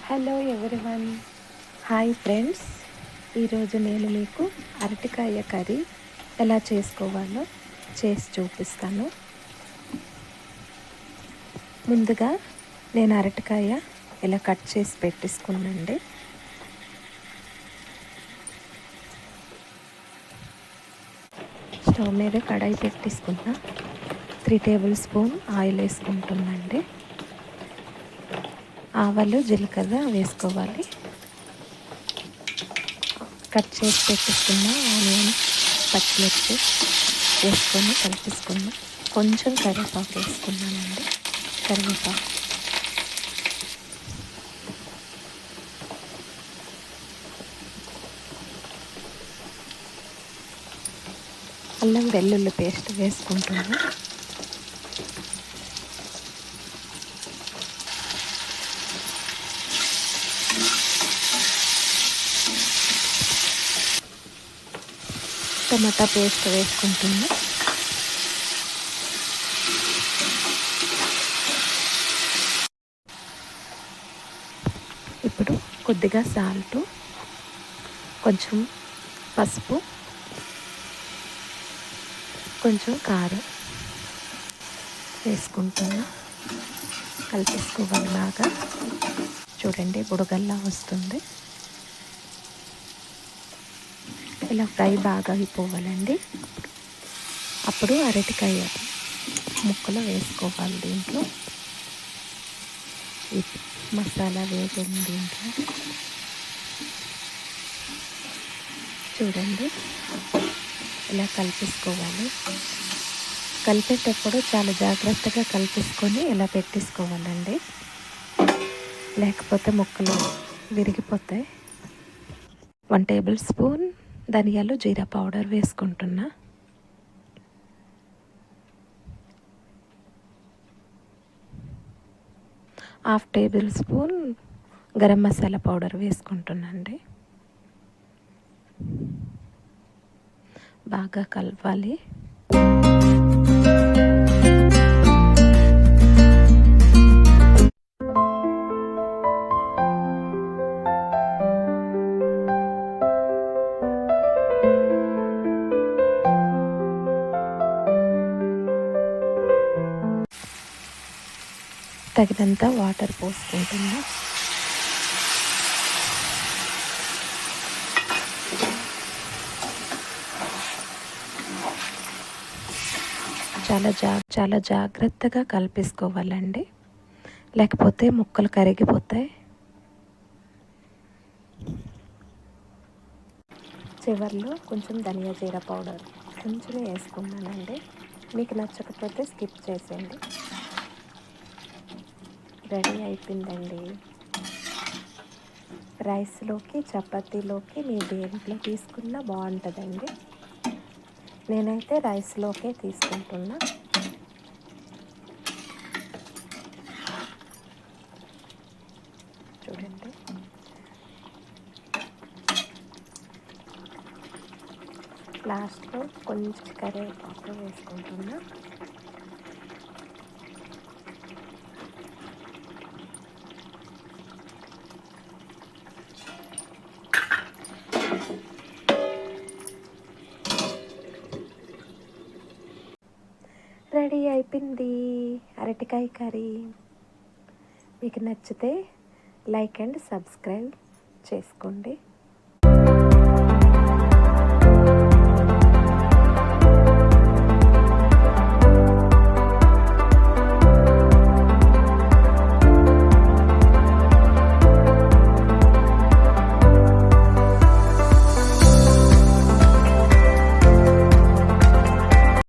Hello everyone, hi friends. ఈరోజు నేను మీకు అరటికాయ కర్రీ ఎలా చేసుకోవాలో చేసి చూపిస్తాను. ముందుగా నేను అరటికాయ ఇలా కట్ చేసి పెట్టేసుకున్నాండి. స్టవ్ మీద కడాయి పెట్టేసుకున్నా. 3 టేబుల్ స్పూన్ ఆయిల్ వేసుకుంటున్నాండి. ఆవాలు జీలకర్ర వేసుకోవాలి. కట్ చేసి పెట్టేసుకున్న ఆనియన్ పచ్చిమిర్చి వేసుకొని కలిపేసుకున్నాం. కొంచెం కరివేపాకు వేసుకున్నానండి. కరివేపాకు, అల్లం వెల్లుల్లి పేస్ట్ వేసుకుంటున్నాను. టమాటా పేస్ట్ వేసుకుంటున్నా. ఇప్పుడు కొద్దిగా సాల్ట్, కొంచెం పసుపు, కొంచెం కారం వేసుకుంటున్నా. కలిపేసుకోవాలి బాగా. చూడండి, బుడగల్లా వస్తుంది. ఇలా ఫ్రై బాగా అయిపోవాలండి. అప్పుడు అరటికాయ ముక్కలు వేసుకోవాలి. దీంట్లో ఈ మసాలా వేసింది దీంట్లో. చూడండి, ఇలా కలిపేసుకోవాలి. కలిపేటప్పుడు చాలా జాగ్రత్తగా కలిపేసుకొని ఇలా పెట్టేసుకోవాలండి, లేకపోతే ముక్కలు విరిగిపోతాయి. 1 టేబుల్ స్పూన్ ధనియాలు జీరా పౌడర్ వేసుకుంటున్నా. Half table spoon garam masala powder వేసుకుంటున్నాండి. బాగా కలపాలి. తగినంత వాటర్ పోసుకుంటున్నా. చాలా జాగ్రత్తగా కలిపేసుకోవాలండి, లేకపోతే ముక్కలు కరిగిపోతాయి. చివర్లో కొంచెం ధనియా జీరా పౌడర్ కొంచెమే వేసుకున్నానండి. మీకు నచ్చకపోతే స్కిప్ చేసేయండి. రెడీ అయిపోయిందండి. రైస్లోకి, చపాతీలోకి మీరు దేంట్లో తీసుకున్నా బాగుంటుందండి. నేనైతే రైస్లోకే తీసుకుంటున్నా. చూడండి, లాస్ట్లో కొంచెం కరివేపాకు వేసుకుంటున్నా. రెడీ అయిపోయింది అరటికాయ కర్రీ. మీకు నచ్చితే లైక్ అండ్ సబ్స్క్రైబ్ చేసుకోండి.